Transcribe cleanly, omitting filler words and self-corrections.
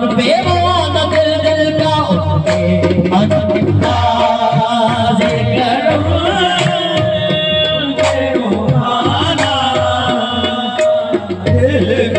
उन पे वो न दिल दिल का उनके अंदाज़ करूं के रुहाना दिल